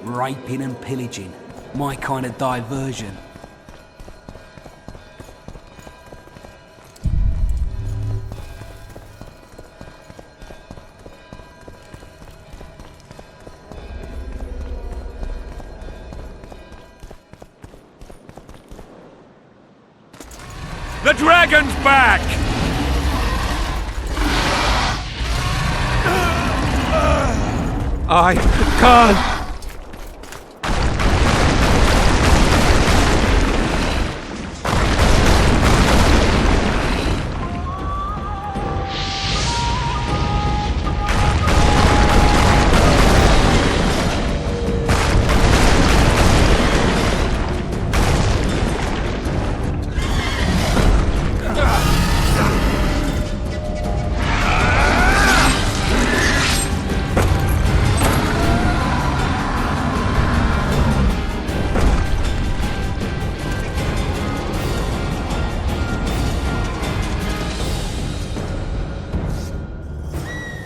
raping and pillaging. My kind of diversion. The dragon's back! I can't...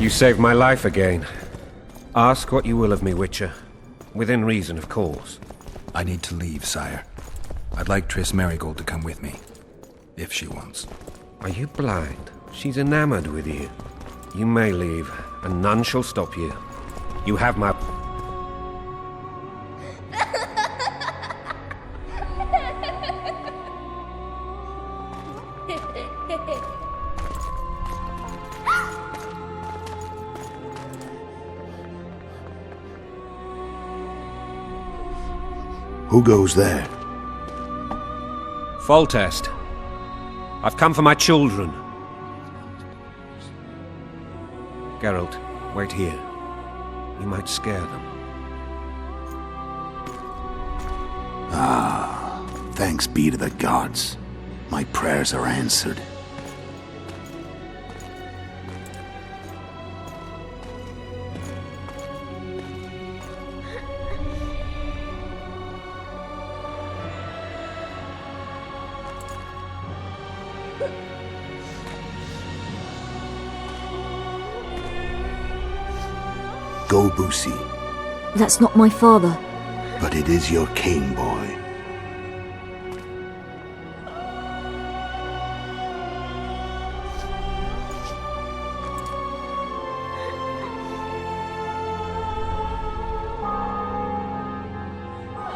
You saved my life again. Ask what you will of me, Witcher. Within reason, of course. I need to leave, sire. I'd like Triss Merigold to come with me. If she wants. Are you blind? She's enamored with you. You may leave, and none shall stop you. You have my... Who goes there? Foltest. I've come for my children. Geralt, wait here. You might scare them. Thanks be to the gods. My prayers are answered. Go, Busi. That's not my father. But it is your king, boy.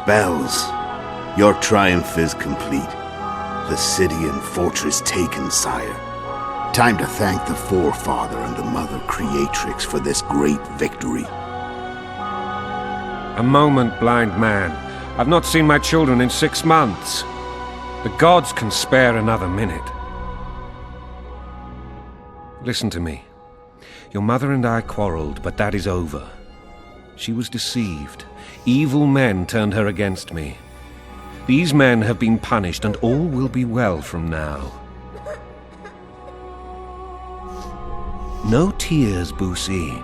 Bells, your triumph is complete. The city and fortress taken, sire. Time to thank the Forefather and the Mother Creatrix for this great victory. A moment, blind man. I've not seen my children in 6 months. The gods can spare another minute. Listen to me. Your mother and I quarreled, but that is over. She was deceived. Evil men turned her against me. These men have been punished, and all will be well from now. No tears, Busi.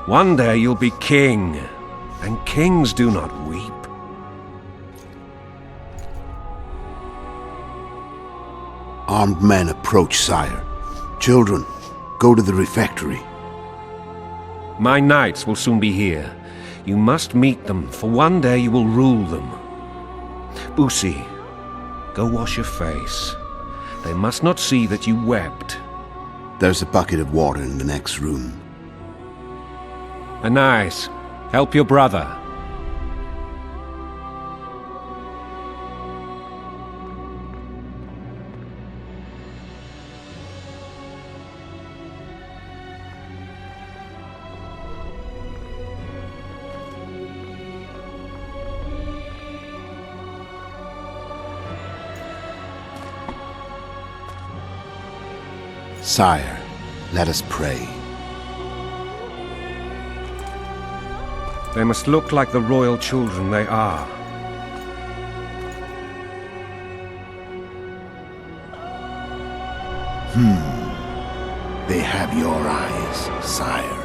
One day you'll be king, and kings do not weep. Armed men approach, sire. Children, go to the refectory. My knights will soon be here. You must meet them, for one day you will rule them. Busi, go wash your face. They must not see that you wept. There's a bucket of water in the next room. Anais, help your brother. Sire, let us pray. They must look like the royal children they are. They have your eyes, sire.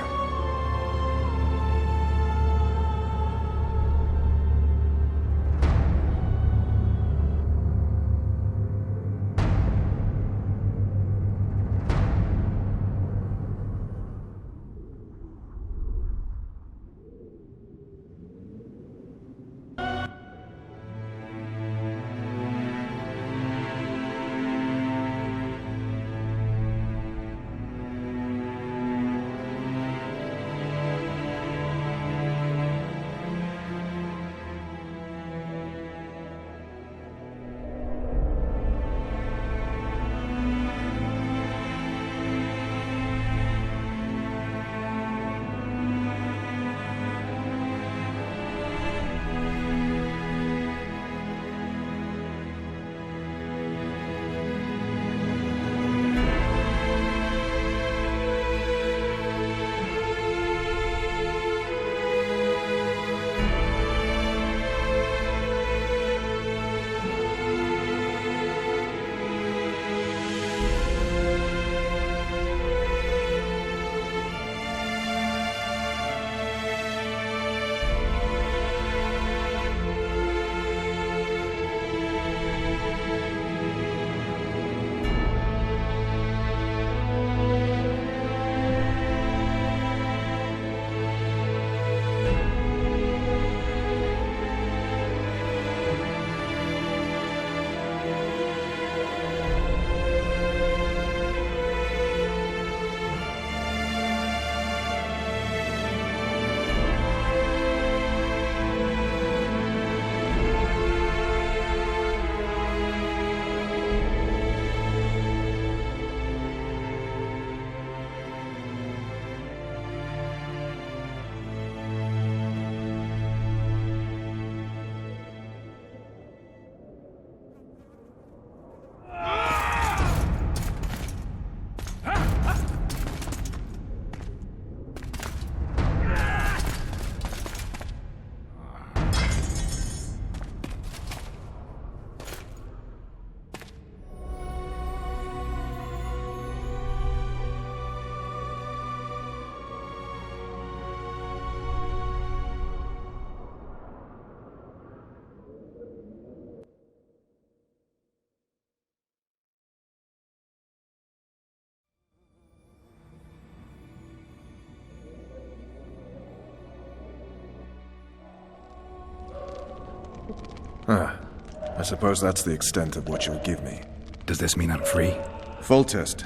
I suppose that's the extent of what you'll give me. Does this mean I'm free? Foltest,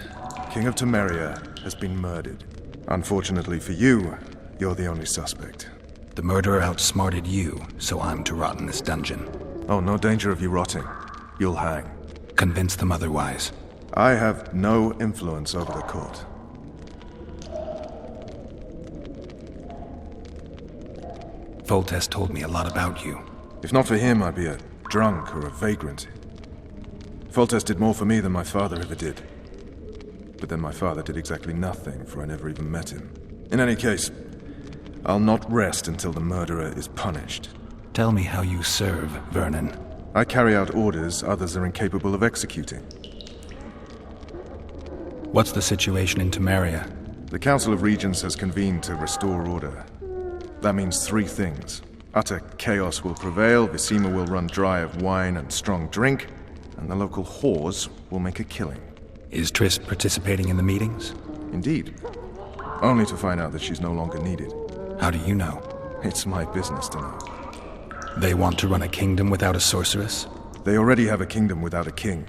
King of Temeria, has been murdered. Unfortunately for you, you're the only suspect. The murderer outsmarted you, so I'm to rot in this dungeon. Oh, no danger of you rotting. You'll hang. Convince them otherwise. I have no influence over the court. Foltest told me a lot about you. If not for him, I'd be a drunk or a vagrant. Foltest did more for me than my father ever did. But then my father did exactly nothing, for I never even met him. In any case, I'll not rest until the murderer is punished. Tell me how you serve, Vernon. I carry out orders others are incapable of executing. What's the situation in Temeria? The Council of Regents has convened to restore order. That means 3 things. Utter chaos will prevail, Visima will run dry of wine and strong drink, and the local whores will make a killing. Is Triss participating in the meetings? Indeed. Only to find out that she's no longer needed. How do you know? It's my business to know. They want to run a kingdom without a sorceress? They already have a kingdom without a king.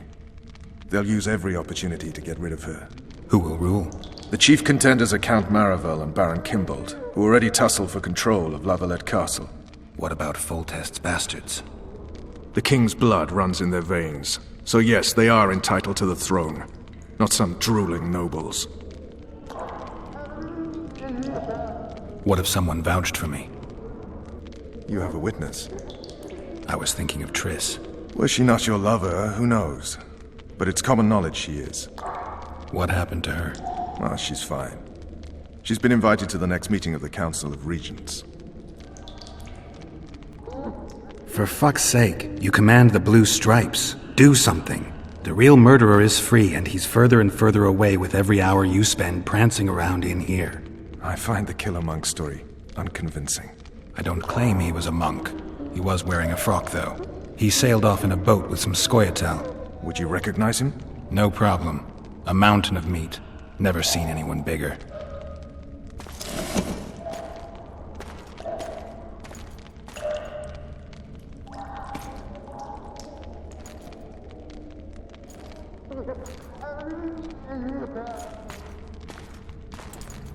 They'll use every opportunity to get rid of her. Who will rule? The chief contenders are Count Maravel and Baron Kimbold, who already tussle for control of Lavalette Castle. What about Foltest's bastards? The king's blood runs in their veins, so yes, they are entitled to the throne. Not some drooling nobles. What if someone vouched for me? You have a witness. I was thinking of Triss. Was she not your lover, who knows? But it's common knowledge she is. What happened to her? Ah, she's fine. She's been invited to the next meeting of the Council of Regents. For fuck's sake, you command the Blue Stripes. Do something. The real murderer is free, and he's further and further away with every hour you spend prancing around in here. I find the Killer Monk story unconvincing. I don't claim he was a monk. He was wearing a frock, though. He sailed off in a boat with some Scoia'tael. Would you recognize him? No problem. A mountain of meat. Never seen anyone bigger.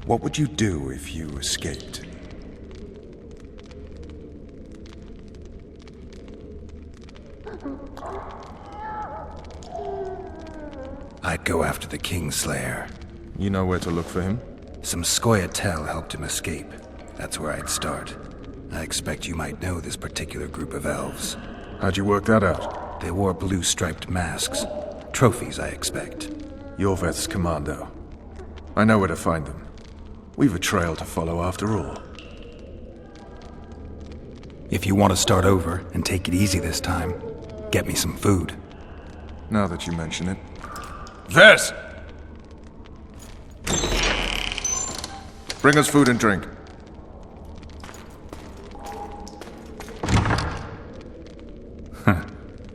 What would you do if you escaped? I'd go after the Kingslayer. You know where to look for him? Some Scoia'tael helped him escape. That's where I'd start. I expect you might know this particular group of elves. How'd you work that out? They wore blue-striped masks. Trophies, I expect. Yorveth's commando. I know where to find them. We've a trail to follow after all. If you want to start over and take it easy this time, get me some food. Now that you mention it. Vess! Bring us food and drink.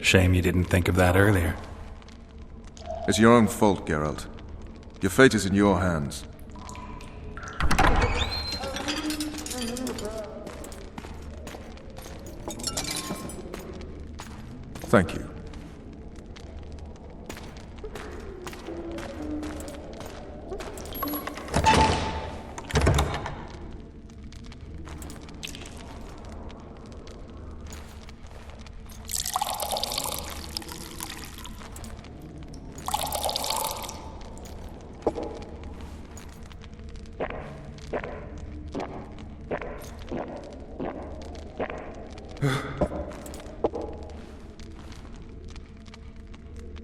Shame you didn't think of that earlier. It's your own fault, Geralt. Your fate is in your hands. Thank you.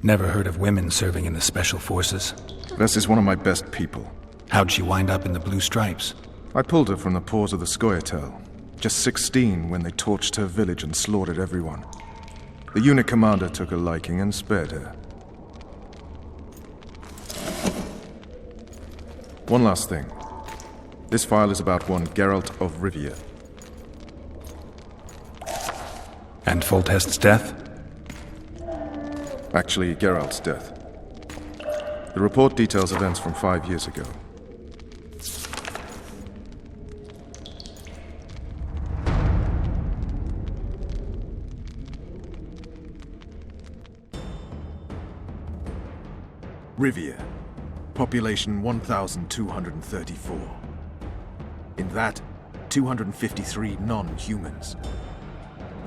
Never heard of women serving in the Special Forces. Vess is one of my best people. How'd she wind up in the Blue Stripes? I pulled her from the paws of the Scoia'tael. Just 16 when they torched her village and slaughtered everyone. The unit commander took a liking and spared her. One last thing. This file is about one Geralt of Rivia. And Foltest's death? Actually, Geralt's death. The report details events from 5 years ago. Rivia. Population 1,234. In that, 253 non-humans.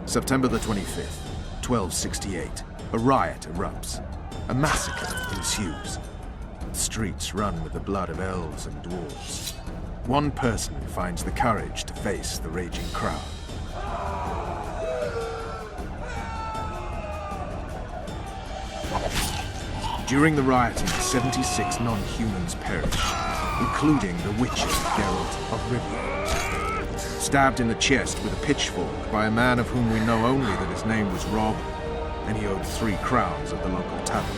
September the 25th, 1268. A riot erupts. A massacre ensues. The streets run with the blood of elves and dwarves. One person finds the courage to face the raging crowd. During the rioting, 76 non-humans perished, including the Witcher Geralt of Rivia. Stabbed in the chest with a pitchfork by a man of whom we know only that his name was Rob, and he owed 3 crowns at the local tavern.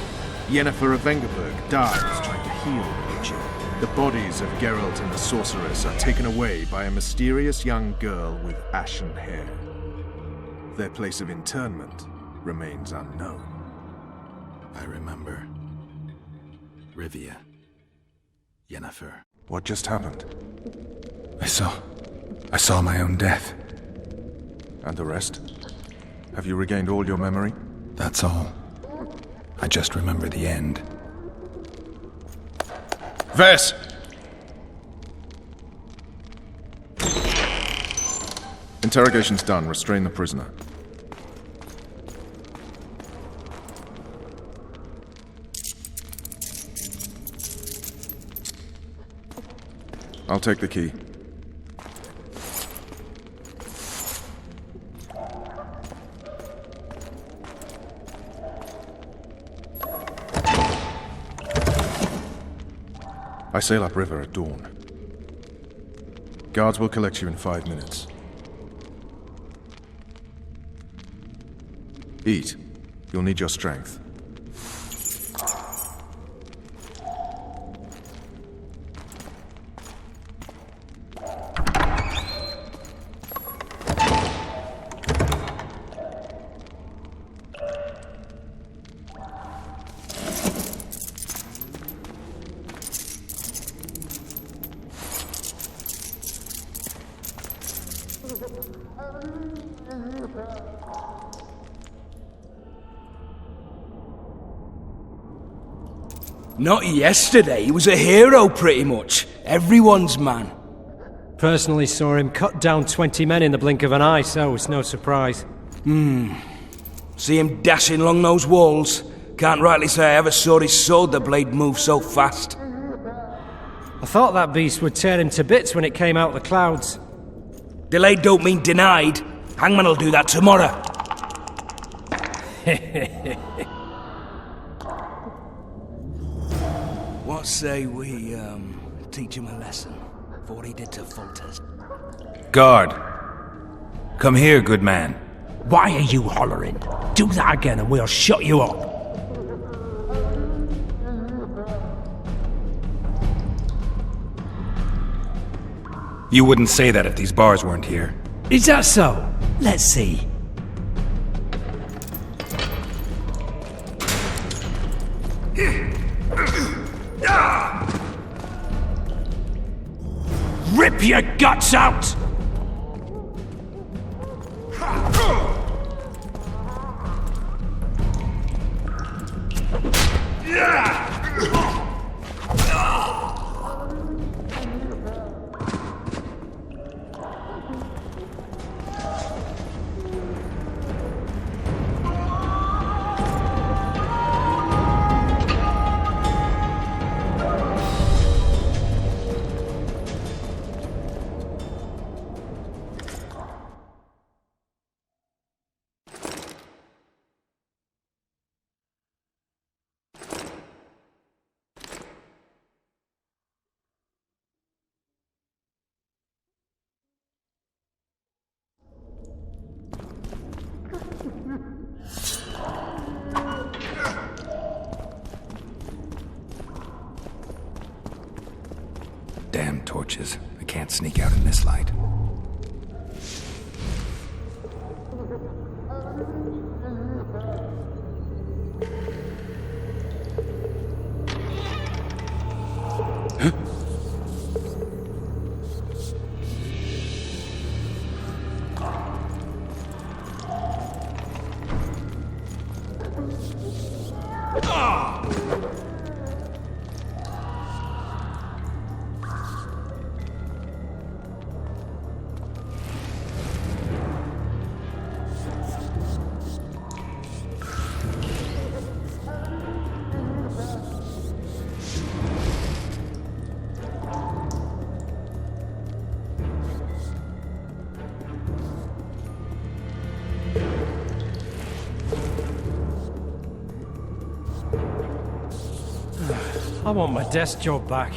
Yennefer of Vengerberg dies trying to heal the Witcher. The bodies of Geralt and the sorceress are taken away by a mysterious young girl with ashen hair. Their place of internment remains unknown. I remember. Rivia. Yennefer. What just happened? I saw my own death. And the rest? Have you regained all your memory? That's all. I just remember the end. Vess! Interrogation's done. Restrain the prisoner. I'll take the key. I sail upriver at dawn. Guards will collect you in 5 minutes. Eat. You'll need your strength. Not yesterday, he was a hero pretty much. Everyone's man. Personally saw him cut down 20 men in the blink of an eye, so it's no surprise. See him dashing along those walls. Can't rightly say I ever saw his sword the blade move so fast. I thought that beast would tear him to bits when it came out of the clouds. Delayed don't mean denied. Hangman will do that tomorrow. What say we, teach him a lesson for what he did to Foltest? Guard! Come here, good man. Why are you hollering? Do that again and we'll shut you up. You wouldn't say that if these bars weren't here. Is that so? Let's see. Rip your guts out! Damn torches. I can't sneak out in this light. I want my desk job back.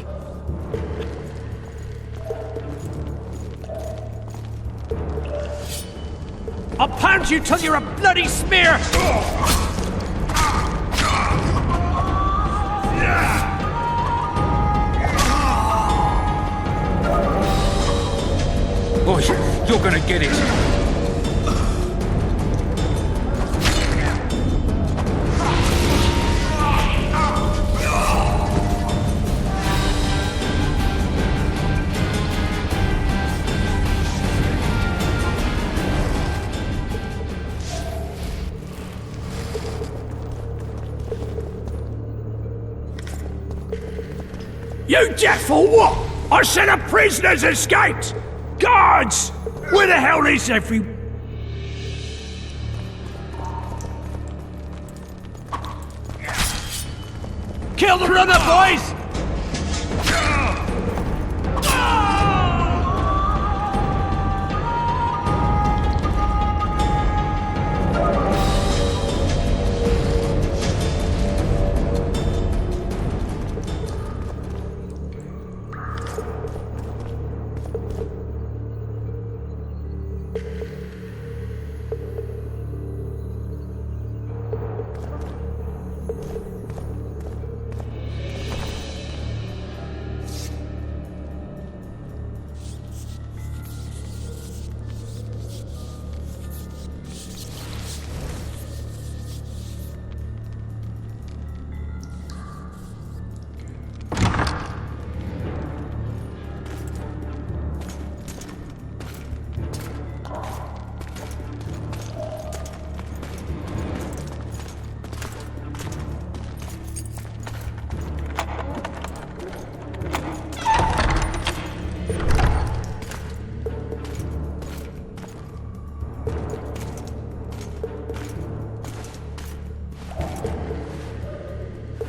I'll pound you till you're a bloody smear! Boy, you're gonna get it. You deaf or what? I said a prisoner's escaped! Guards! Where the hell is every... Kill the runner, boys!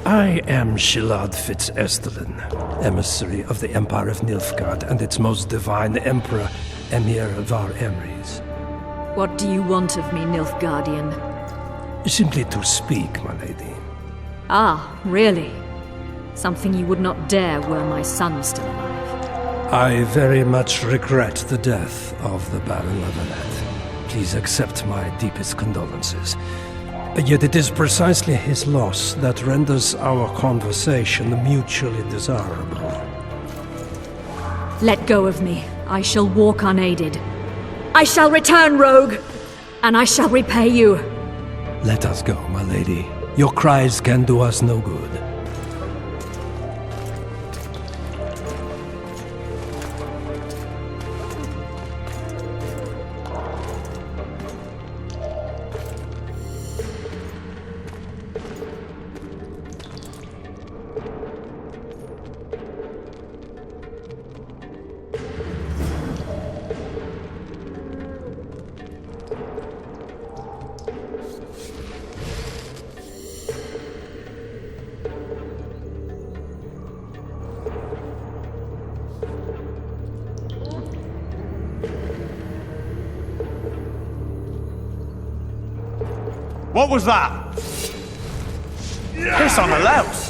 I am Shilad Fitz-Estelin, emissary of the Empire of Nilfgaard and its most divine Emperor, Emir Var Emrys. What do you want of me, Nilfgaardian? Simply to speak, my lady. Ah, really? Something you would not dare were my son still alive. I very much regret the death of the Baron Levenet. Please accept my deepest condolences. Yet it is precisely his loss that renders our conversation mutually desirable. Let go of me. I shall walk unaided. I shall return, rogue! And I shall repay you. Let us go, my lady. Your cries can do us no good. What was that? Piss on the louse!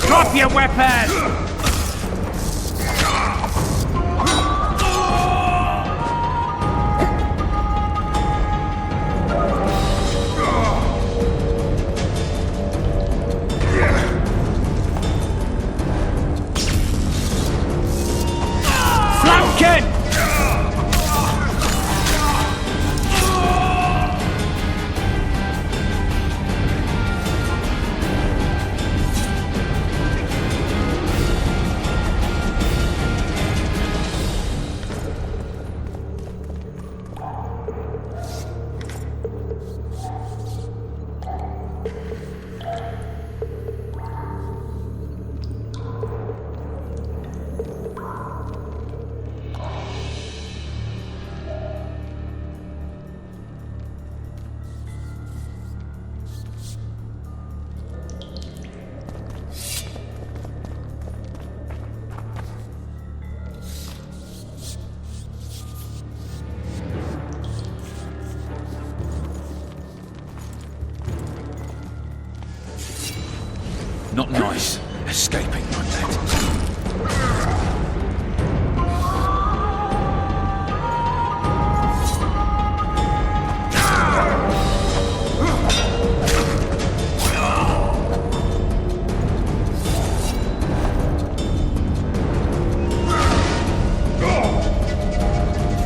Drop your weapon! Not nice, escaping like that.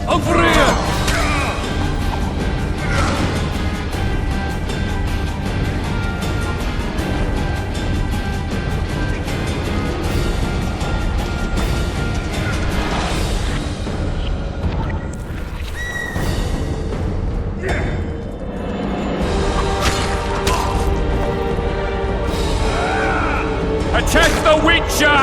Over here! Attack the Witcher!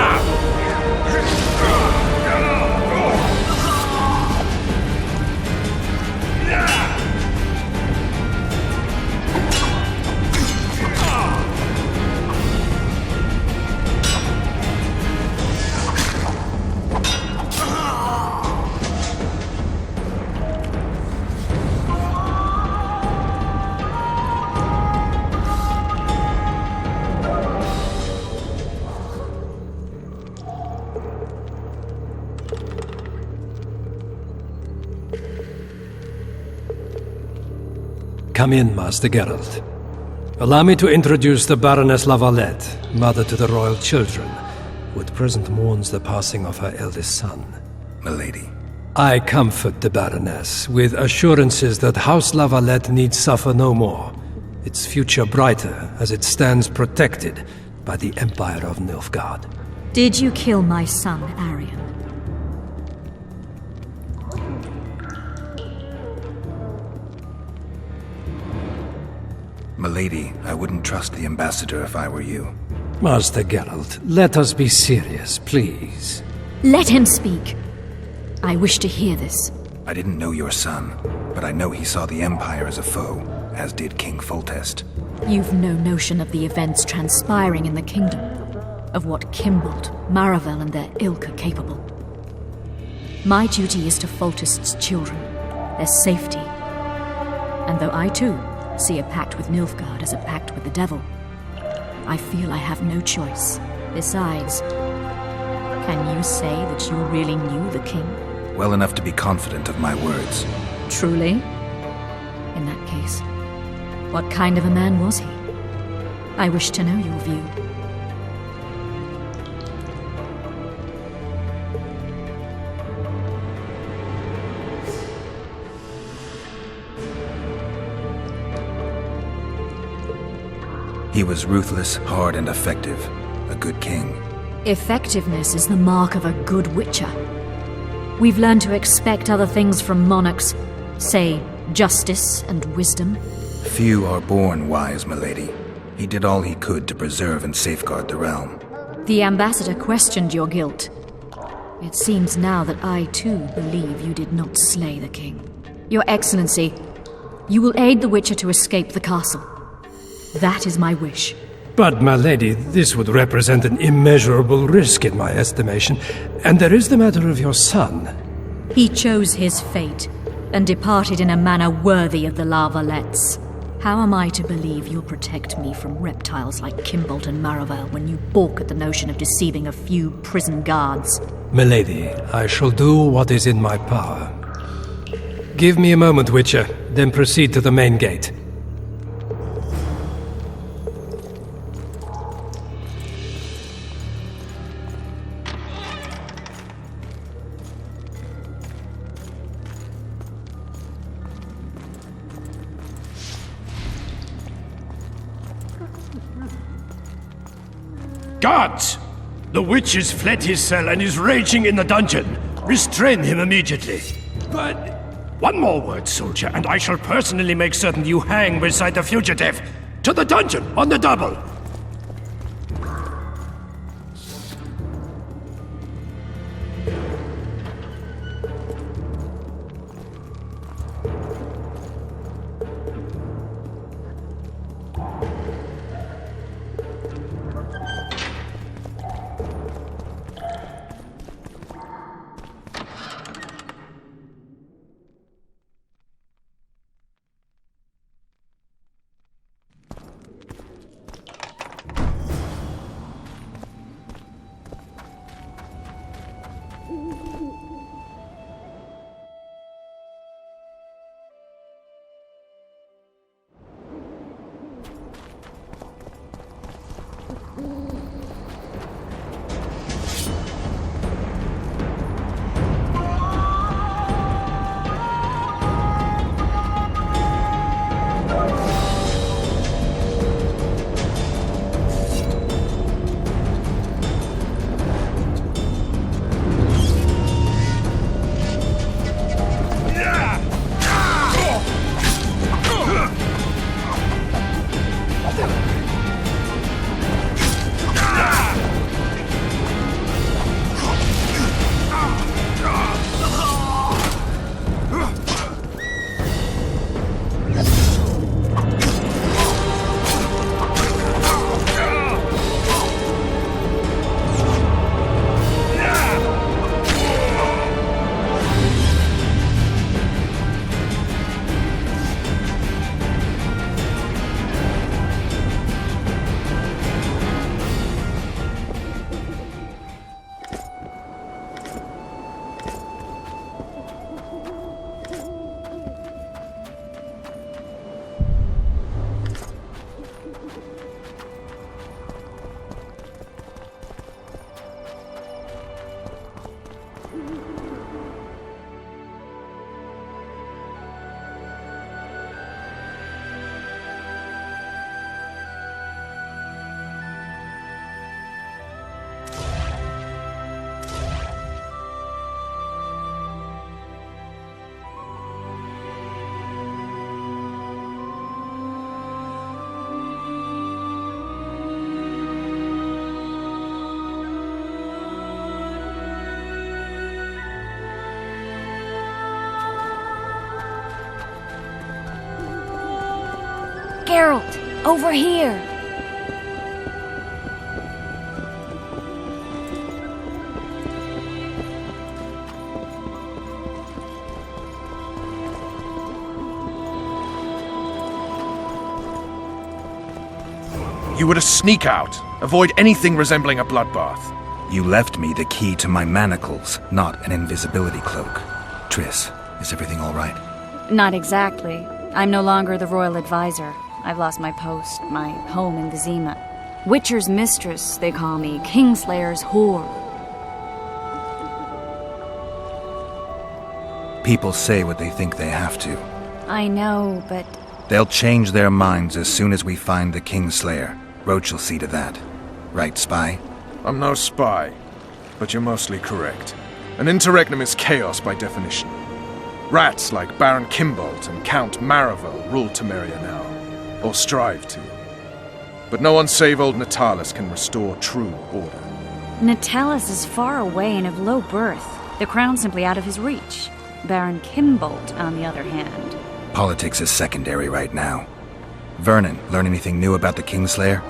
Come in, Master Geralt. Allow me to introduce the Baroness Lavalette, mother to the royal children, who at present mourns the passing of her eldest son. Milady. I comfort the Baroness with assurances that House Lavalette need suffer no more, its future brighter as it stands protected by the Empire of Nilfgaard. Did you kill my son, Arion? Milady, I wouldn't trust the ambassador if I were you. Master Geralt, let us be serious, please. Let him speak. I wish to hear this. I didn't know your son, but I know he saw the Empire as a foe, as did King Foltest. You've no notion of the events transpiring in the kingdom, of what Kimbolt, Maravel, and their ilk are capable. My duty is to Foltest's children, their safety. And though I too see a pact with Nilfgaard as a pact with the devil, I feel I have no choice. Besides, can you say that you really knew the king? Well enough to be confident of my words. Truly? In that case, what kind of a man was he? I wish to know your view. He was ruthless, hard, and effective. A good king. Effectiveness is the mark of a good witcher. We've learned to expect other things from monarchs, say, justice and wisdom. Few are born wise, milady. He did all he could to preserve and safeguard the realm. The ambassador questioned your guilt. It seems now that I too believe you did not slay the king. Your Excellency, you will aid the Witcher to escape the castle. That is my wish. But, my lady, this would represent an immeasurable risk in my estimation. And there is the matter of your son. He chose his fate, and departed in a manner worthy of the Lavalettes. How am I to believe you'll protect me from reptiles like Kimbolt and Maravel when you balk at the notion of deceiving a few prison guards? Milady, I shall do what is in my power. Give me a moment, Witcher, then proceed to the main gate. Guards! The witch has fled his cell and is raging in the dungeon. Restrain him immediately. But one more word, soldier, and I shall personally make certain you hang beside the fugitive. To the dungeon, on the double! Geralt, over here! You were to sneak out. Avoid anything resembling a bloodbath. You left me the key to my manacles, not an invisibility cloak. Triss, is everything all right? Not exactly. I'm no longer the royal advisor. I've lost my post, my home in Vizima. Witcher's mistress, they call me. Kingslayer's whore. People say what they think they have to. I know, but... They'll change their minds as soon as we find the Kingslayer. Roach will see to that. Right, spy? I'm no spy, but you're mostly correct. An interregnum is chaos by definition. Rats like Baron Kimbolt and Count Maravel rule Temeria now. Or strive to. But no one save old Natalis can restore true order. Natalis is far away and of low birth. The crown's simply out of his reach. Baron Kimbolt, on the other hand. Politics is secondary right now. Vernon, learn anything new about the Kingslayer?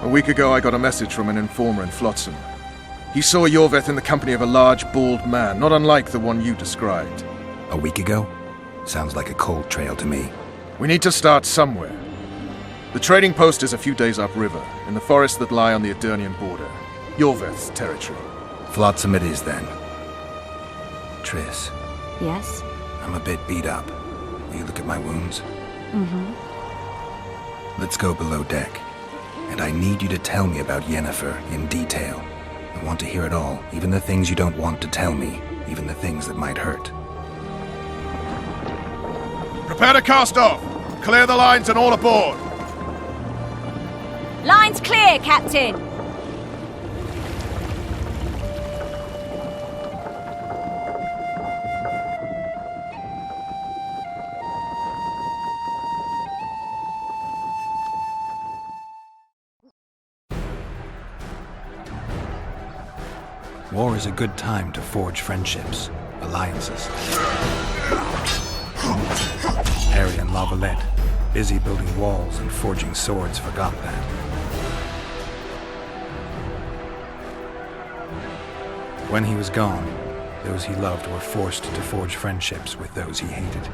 A week ago I got a message from an informer in Flotsam. He saw Yorveth in the company of a large, bald man, not unlike the one you described. A week ago? Sounds like a cold trail to me. We need to start somewhere. The trading post is a few days upriver, in the forests that lie on the Edirnian border. Yorveth's territory. Flotsam it is, then. Triss. Yes? I'm a bit beat up. Will you look at my wounds? Mm-hmm. Let's go below deck. And I need you to tell me about Yennefer in detail. I want to hear it all, even the things you don't want to tell me, even the things that might hurt. Prepare to cast off! Clear the lines and all aboard! Line's clear, Captain! War is a good time to forge friendships, alliances. Harry and Lavalette, busy building walls and forging swords, forgot that. When he was gone, those he loved were forced to forge friendships with those he hated.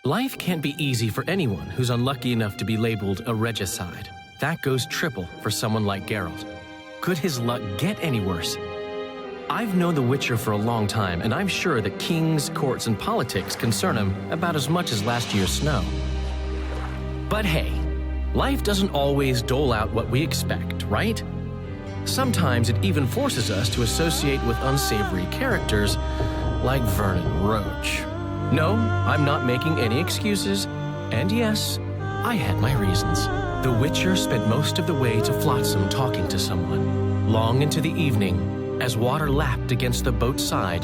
Life can't be easy for anyone who's unlucky enough to be labeled a regicide. That goes triple for someone like Geralt. Could his luck get any worse? I've known the Witcher for a long time, and I'm sure that kings, courts, and politics concern him about as much as last year's snow. But hey, life doesn't always dole out what we expect, right? Sometimes it even forces us to associate with unsavory characters like Vernon Roach. No, I'm not making any excuses, and yes, I had my reasons. The Witcher spent most of the way to Flotsam talking to someone. Long into the evening, as water lapped against the boat's side,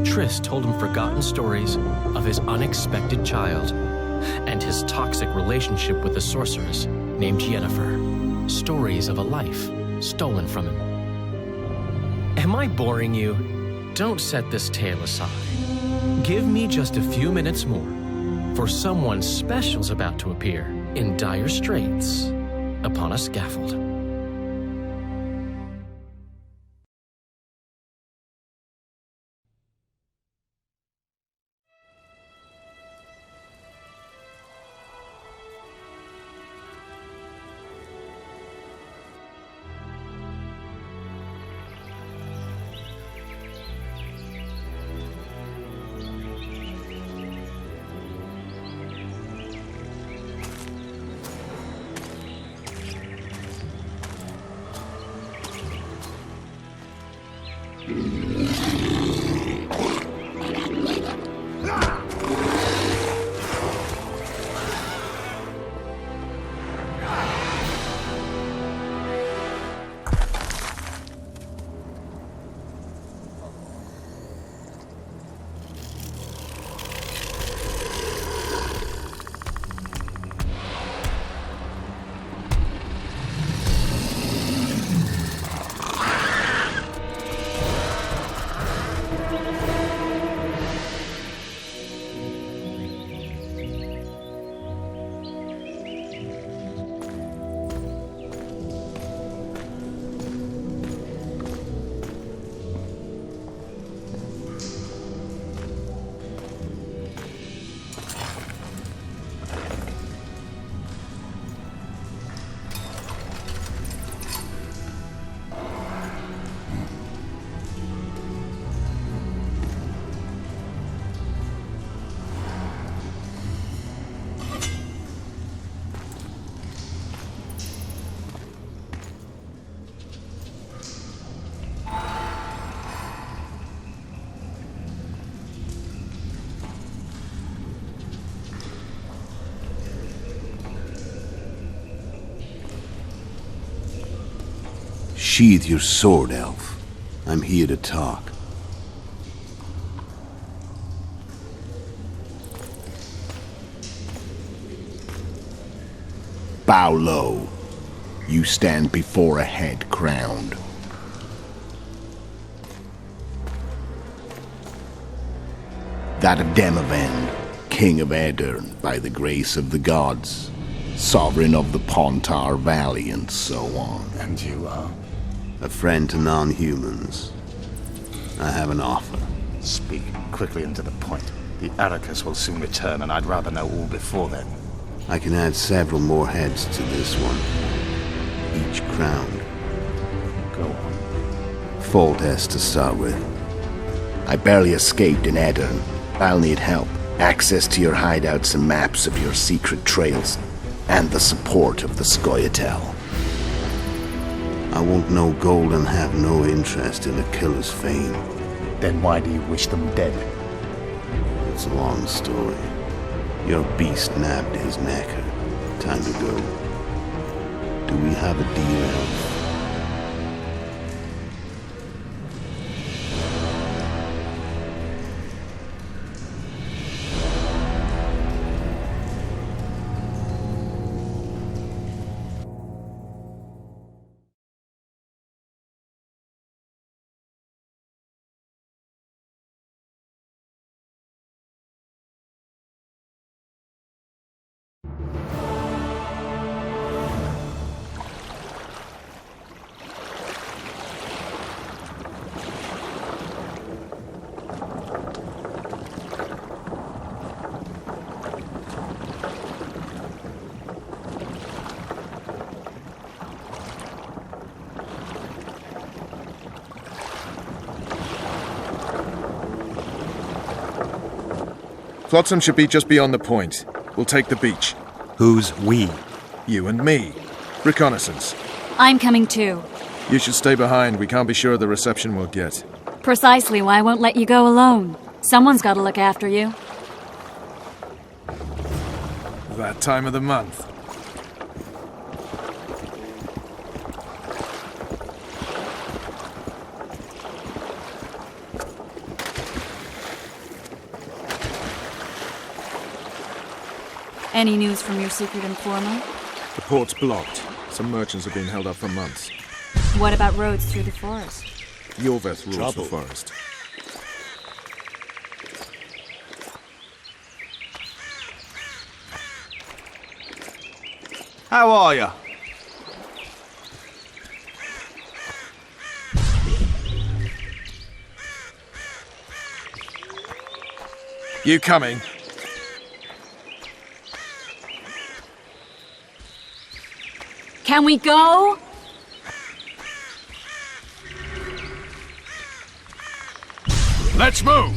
Triss told him forgotten stories of his unexpected child and his toxic relationship with a sorceress named Yennefer. Stories of a life stolen from him. Am I boring you? Don't set this tale aside. Give me just a few minutes more, for someone special's about to appear in dire straits upon a scaffold. Sheathe your sword, elf. I'm here to talk. Bow low. You stand before a head crowned. That of Demavend, King of Aedirn, by the grace of the gods, sovereign of the Pontar Valley, and so on. And you are? A friend to non-humans. I have an offer. Speak quickly and to the point. The Arrakis will soon return, and I'd rather know all before then. I can add several more heads to this one. Each crowned. Go on. Foltest to start with. I barely escaped in Aedirn. I'll need help. Access to your hideouts and maps of your secret trails. And the support of the Scoia'tael. I want no gold and have no interest in a killer's fame. Then why do you wish them dead? It's a long story. Your beast nabbed his necker. Time to go. Do we have a deal, elf? Flotsam should be just beyond the point. We'll take the beach. Who's we? You and me. Reconnaissance. I'm coming too. You should stay behind. We can't be sure of the reception we'll get. Precisely why I won't let you go alone. Someone's got to look after you. That time of the month. Any news from your secret informer? The port's blocked. Some merchants have been held up for months. What about roads through the forest? Yorveth rules the forest. How are you? You coming? Can we go? Let's move!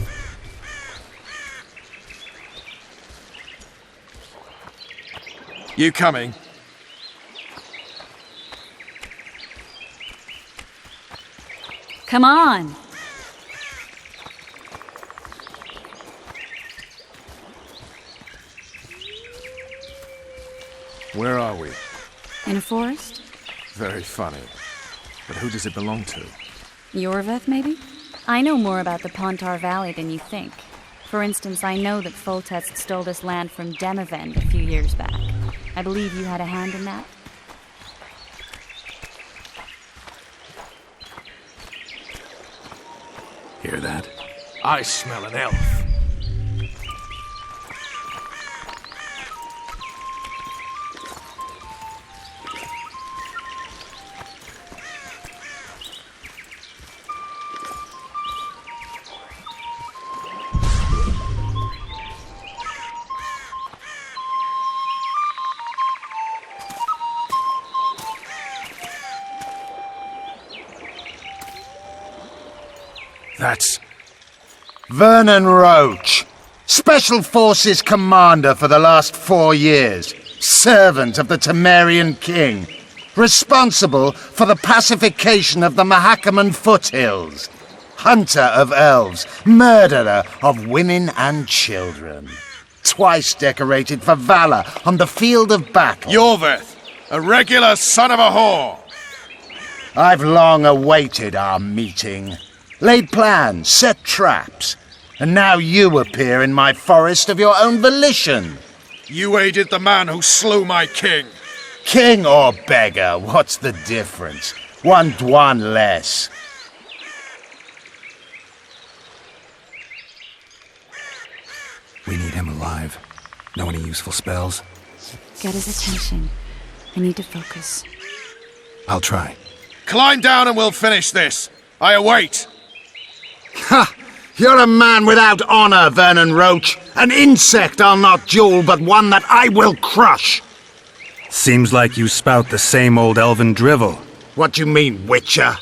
You coming? Come on. Where are we? In a forest? Very funny. But who does it belong to? Yorveth, maybe? I know more about the Pontar Valley than you think. For instance, I know that Foltest stole this land from Demavend a few years back. I believe you had a hand in that. Hear that? I smell an elf. That's... Vernon Roach, Special Forces Commander for the last 4 years, servant of the Temerian King, responsible for the pacification of the Mahakaman foothills, hunter of elves, murderer of women and children, twice decorated for valor on the field of battle. Yorveth, a regular son of a whore! I've long awaited our meeting. Laid plans, set traps, and now you appear in my forest of your own volition. You aided the man who slew my king. King or beggar, what's the difference? One Dwan less. We need him alive. Know any useful spells? Get his attention. I need to focus. I'll try. Climb down and we'll finish this. I await. Ha! You're a man without honor, Vernon Roach. An insect I'll not duel, but one that I will crush. Seems like you spout the same old elven drivel. What do you mean, Witcher?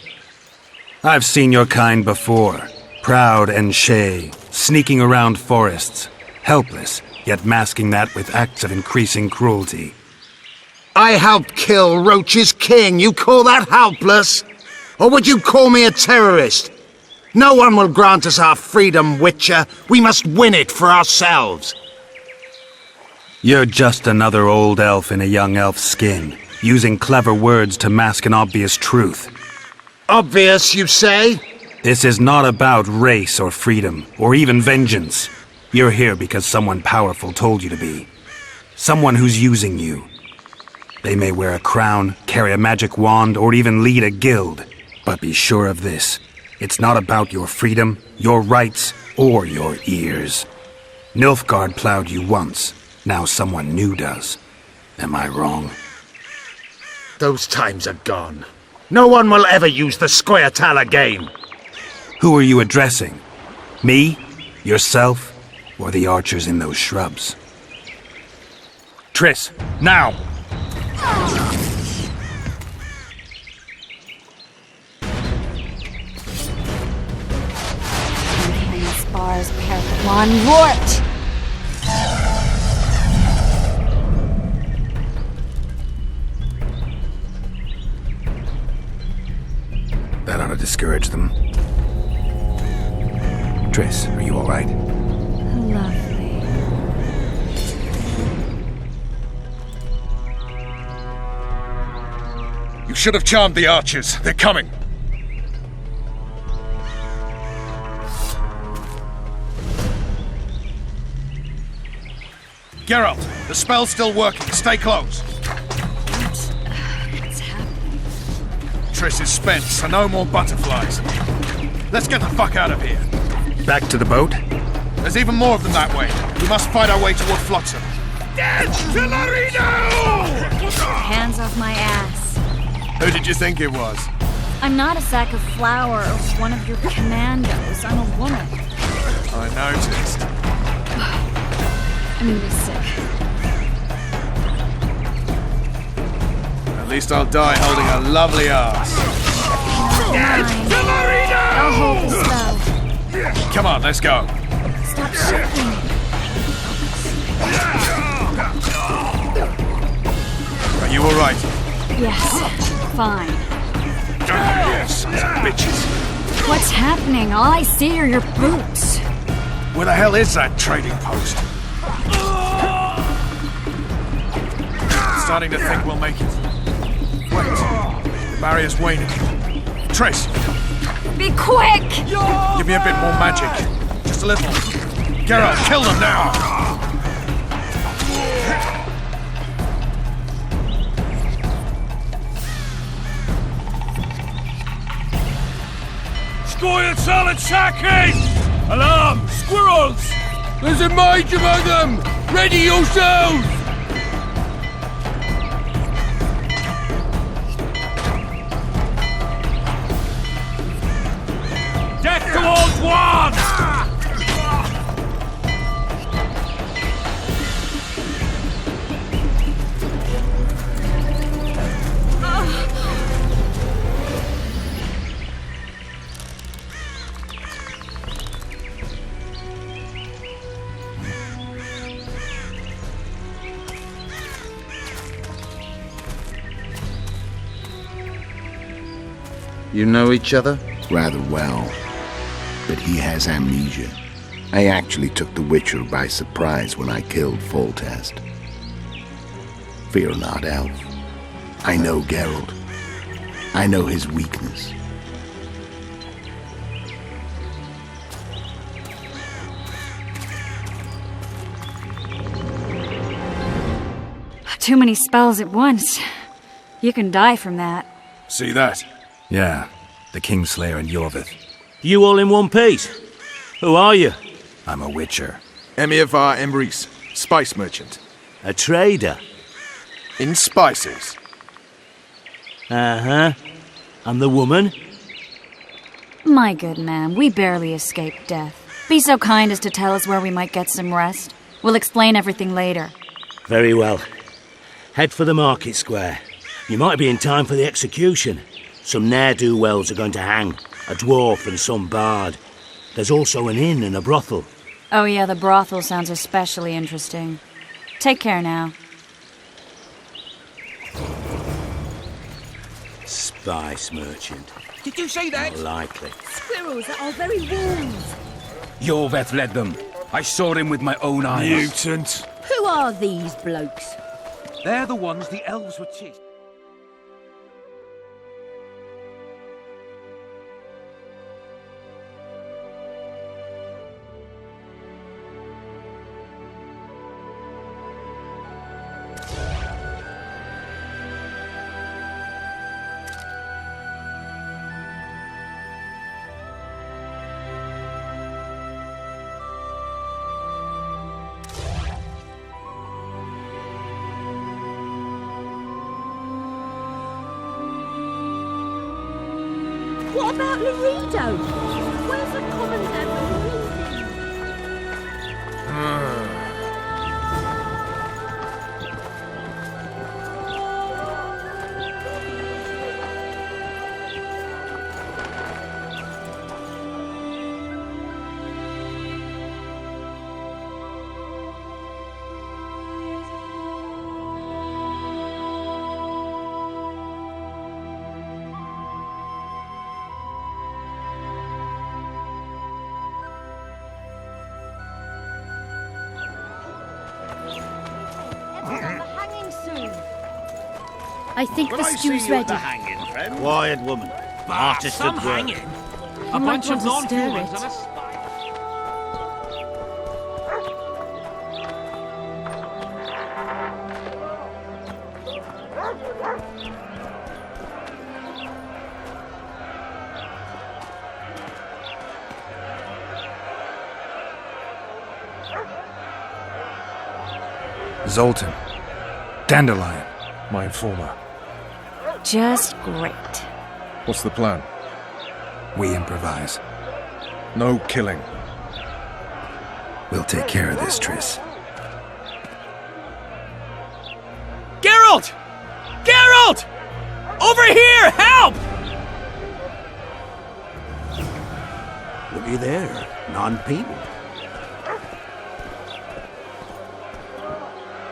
I've seen your kind before. Proud and shay, sneaking around forests. Helpless, yet masking that with acts of increasing cruelty. I helped kill Roach's king. You call that helpless? Or would you call me a terrorist? No one will grant us our freedom, Witcher. We must win it for ourselves. You're just another old elf in a young elf's skin, using clever words to mask an obvious truth. Obvious, you say? This is not about race or freedom, or even vengeance. You're here because someone powerful told you to be. Someone who's using you. They may wear a crown, carry a magic wand, or even lead a guild. But be sure of this. It's not about your freedom, your rights, or your ears. Nilfgaard plowed you once. Now someone new does. Am I wrong? Those times are gone. No one will ever use the Squirtal again. Who are you addressing? Me? Yourself? Or the archers in those shrubs? Triss, now! Spars One Rort! Triss, are you alright? Lovely. You should have charmed the archers. They're coming. Geralt, the spell's still working. Stay close. What's happening? Triss is spent, so no more butterflies. Let's get the fuck out of here. Back to the boat? There's even more of them that way. We must fight our way toward Flotsam. Get your hands off my ass. Who did you think it was? I'm not a sack of flour or one of your commandos. I'm a woman. I noticed. I'm gonna be sick. At least I'll die holding a lovely ass. I'll hold the spell. Come on, let's go. Stop shaking. Are you alright? Yes, fine. Sons of bitches. What's happening? All I see are your boots. Where the hell is that trading post? Starting to think we'll make it. Wait. The barrier's waning. Triss! Be quick! Give me a bit more magic. Just a little. Geralt, kill them now! Scoil solid sacking! Alarm! Squirrels! There's a mage among them! Ready yourselves! Death towards one! You know each other? Rather well. But he has amnesia. I actually took the Witcher by surprise when I killed Foltest. Fear not, Elf. I know Geralt. I know his weakness. Too many spells at once. You can die from that. See that? Yeah, the Kingslayer and Yorvith. You all in one piece? Who are you? I'm a Witcher. Emir var Emrys, spice merchant. A trader? In spices. Uh-huh. And the woman? My good man, we barely escaped death. Be so kind as to tell us where we might get some rest. We'll explain everything later. Very well. Head for the market square. You might be in time for the execution. Some ne'er-do-wells are going to hang. A dwarf and some bard. There's also an inn and a brothel. Oh yeah, the brothel sounds especially interesting. Take care now. Spice merchant. Did you say that? Not likely. Squirrels at our very walls. Yorveth led them. I saw him with my own eyes. Mutant. Who are these blokes? They're the ones the elves were chasing. What about Laredo? Where's the commandant of I think the stew's ready. Quiet, woman. Artist at work. A bunch of non-humans and a Zoltan. Dandelion, my informer. Just great. What's the plan? We improvise. No killing. We'll take care of this, Triss. Geralt! Geralt! Over here! Help! Looky there. Non-people.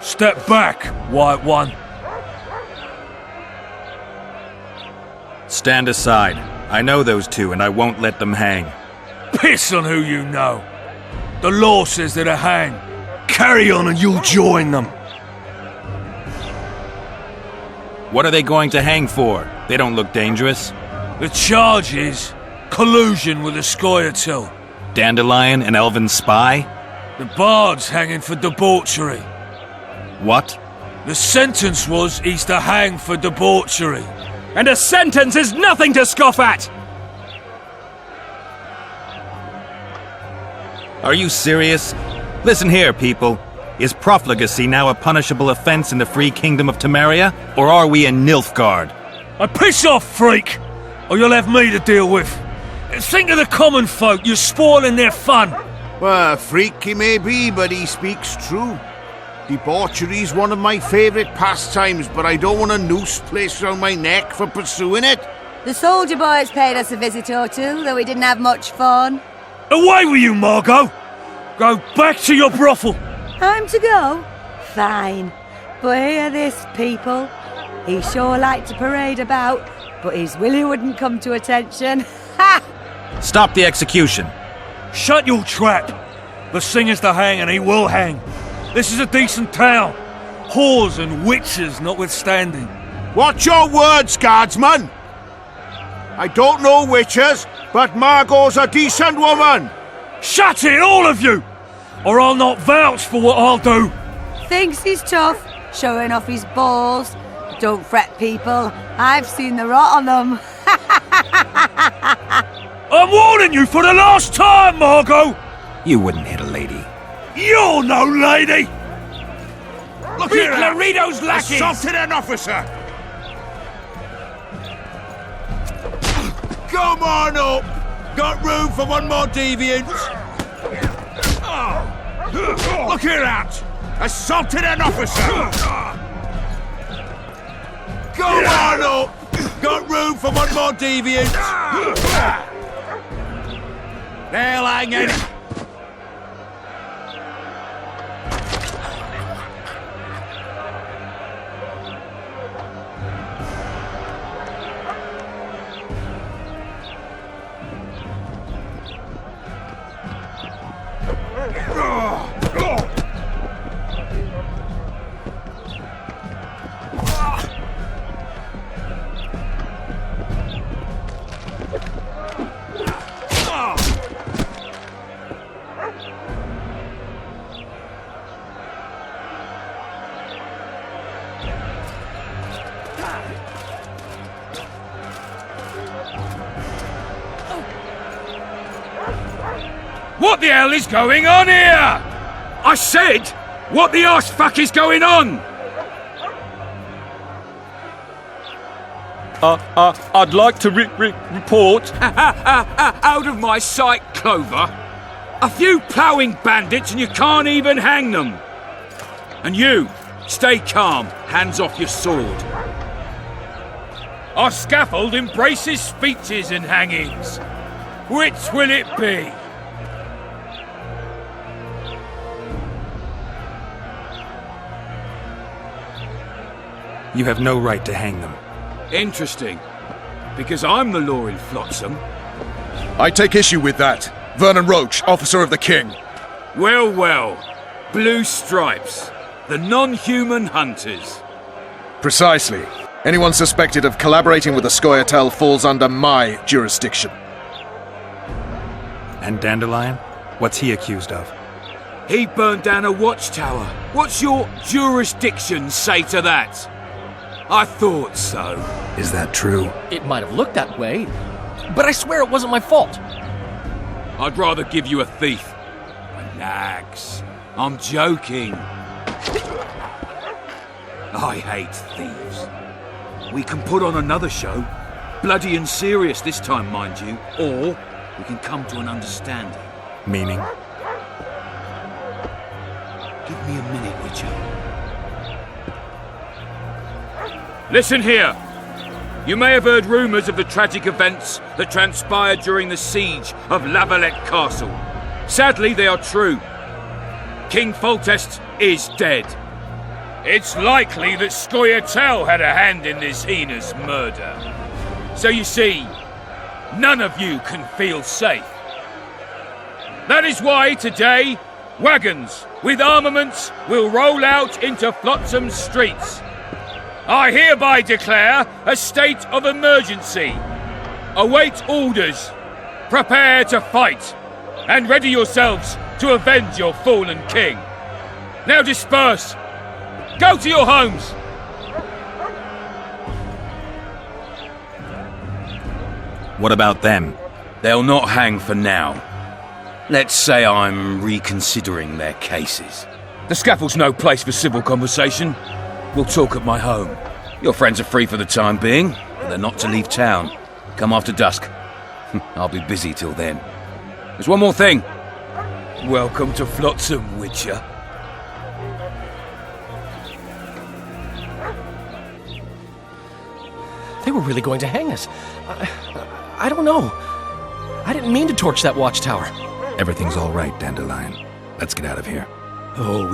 Step back, White One. Stand aside. I know those two, and I won't let them hang. Piss on who you know. The law says they're to hang. Carry on and you'll join them. What are they going to hang for? They don't look dangerous. The charge is collusion with the Scoia'tael. Dandelion, an elven spy? The bard's hanging for debauchery. What? The sentence was he's to hang for debauchery. And a sentence is nothing to scoff at! Are you serious? Listen here, people. Is profligacy now a punishable offense in the free kingdom of Temeria? Or are we in Nilfgaard? Piss off, freak! Or you'll have me to deal with. Think of the common folk, you're spoiling their fun. Well, a freak he may be, but he speaks true. Debauchery's one of my favourite pastimes, but I don't want a noose placed around my neck for pursuing it. The soldier boys paid us a visit or two, though we didn't have much fun. Away with you, Margot! Go back to your brothel! Time to go? Fine. But hear this, people. He sure liked to parade about, but his Willie wouldn't come to attention. Ha! Stop the execution. Shut your trap! The singer's to hang and he will hang. This is a decent town. Whores and witches notwithstanding. Watch your words, guardsman! I don't know witches, but Margot's a decent woman! Shut it, all of you! Or I'll not vouch for what I'll do! Thinks he's tough, showing off his balls. Don't fret, people. I've seen the rot on them. I'm warning you for the last time, Margot! You wouldn't hit a lady. You're no lady! Look Beat here, Laredo's lackeys! Assaulted an officer! Come on up! Got room for one more deviant? Look here, out! Assaulted an officer! Go on up! Got room for one more deviant? They'll hang in. What the hell is going on here? I said, what the arse fuck is going on? I'd like to report. Out of my sight, Clover. A few ploughing bandits and you can't even hang them. And you, stay calm, hands off your sword. Our scaffold embraces speeches and hangings. Which will it be? You have no right to hang them. Interesting. Because I'm the law in Flotsam. I take issue with that. Vernon Roach, officer of the king. Well, well. Blue Stripes. The non-human hunters. Precisely. Anyone suspected of collaborating with the Scoia'tael falls under my jurisdiction. And Dandelion? What's he accused of? He burned down a watchtower. What's your jurisdiction say to that? I thought so. Is that true? It might have looked that way, but I swear it wasn't my fault. I'd rather give you a thief. Relax. I'm joking. I hate thieves. We can put on another show. Bloody and serious this time, mind you. Or we can come to an understanding. Meaning? Give me a minute, Witcher. Listen here. You may have heard rumours of the tragic events that transpired during the siege of La Valette Castle. Sadly, they are true. King Foltest is dead. It's likely that Scoia'tael had a hand in this heinous murder. So you see, none of you can feel safe. That is why today, wagons with armaments will roll out into Flotsam streets. I hereby declare a state of emergency. Await orders. Prepare to fight. And ready yourselves to avenge your fallen king. Now disperse. Go to your homes. What about them? They'll not hang for now. Let's say I'm reconsidering their cases. The scaffold's no place for civil conversation. We'll talk at my home. Your friends are free for the time being, but they're not to leave town. Come after dusk. I'll be busy till then. There's one more thing. Welcome to Flotsam, Witcher. They were really going to hang us. I don't know. I didn't mean to torch that watchtower. Everything's all right, Dandelion. Let's get out of here. Oh,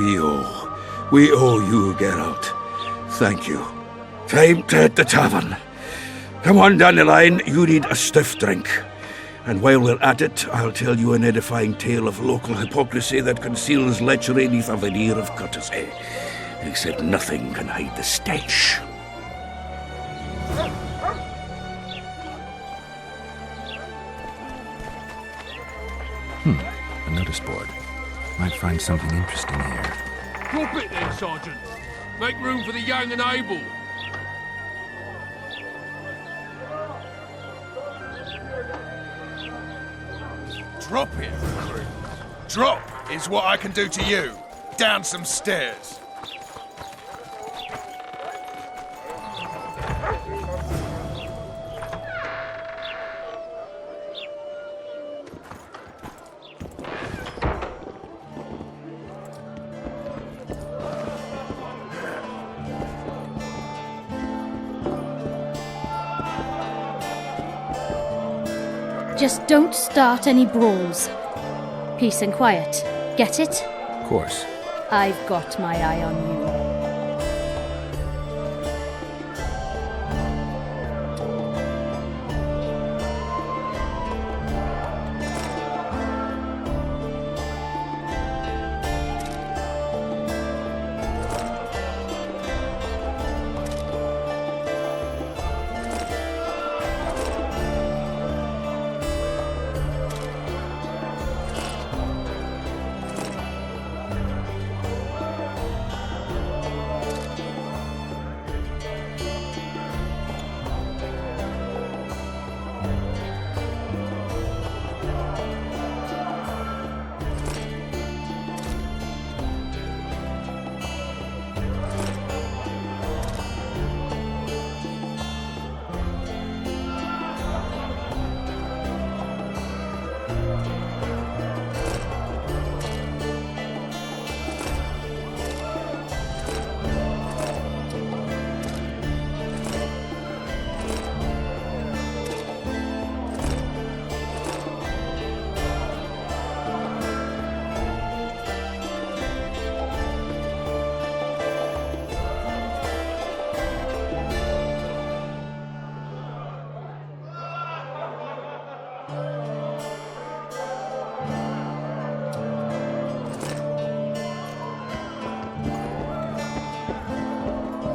we owe you, Geralt. Thank you. Time to hit the tavern. Come on, Dandelion, you need a stiff drink. And while we're at it, I'll tell you an edifying tale of local hypocrisy that conceals lechery neath a veneer of courtesy. Except nothing can hide the stench. A notice board. Might find something interesting here. Drop it then, Sergeant. Make room for the young and able. Drop it, recruit. Drop is what I can do to you. Down some stairs. Just don't start any brawls. Peace and quiet. Get it? Of course. I've got my eye on you.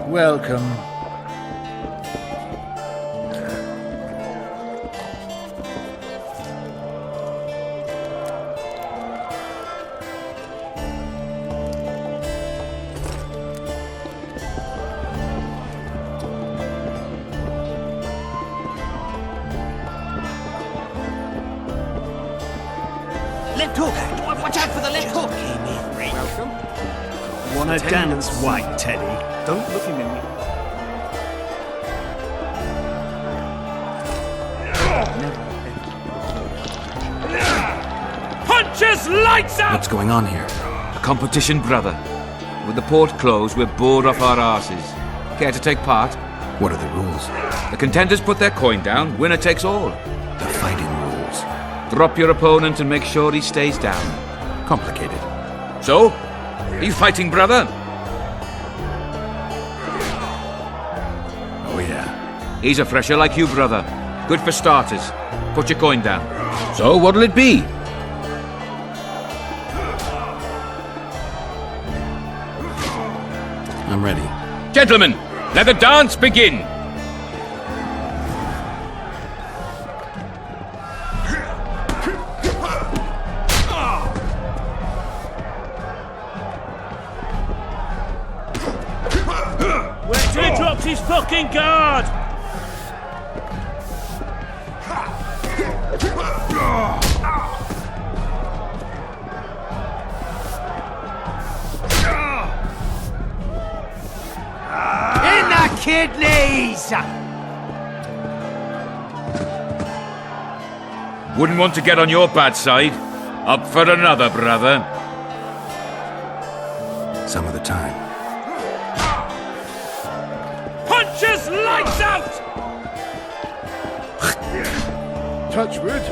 Welcome. Left hook! Watch out for the left hook! Welcome. Wanna dance, white Teddy? Don't look him in the... Punches lights out! What's going on here? A competition, brother. With the port closed, we're bored off our arses. Care to take part? What are the rules? The contenders put their coin down, winner takes all. The fighting rules. Drop your opponent and make sure he stays down. Complicated. So? Are you fighting, brother? Oh, yeah. He's a fresher like you, brother. Good for starters. Put your coin down. So, what'll it be? I'm ready. Gentlemen, let the dance begin! Wait till he drops his fucking guard! In the kidneys! Wouldn't want to get on your bad side. Up for another, brother. Some of the time. Punches lights out! Touch wood.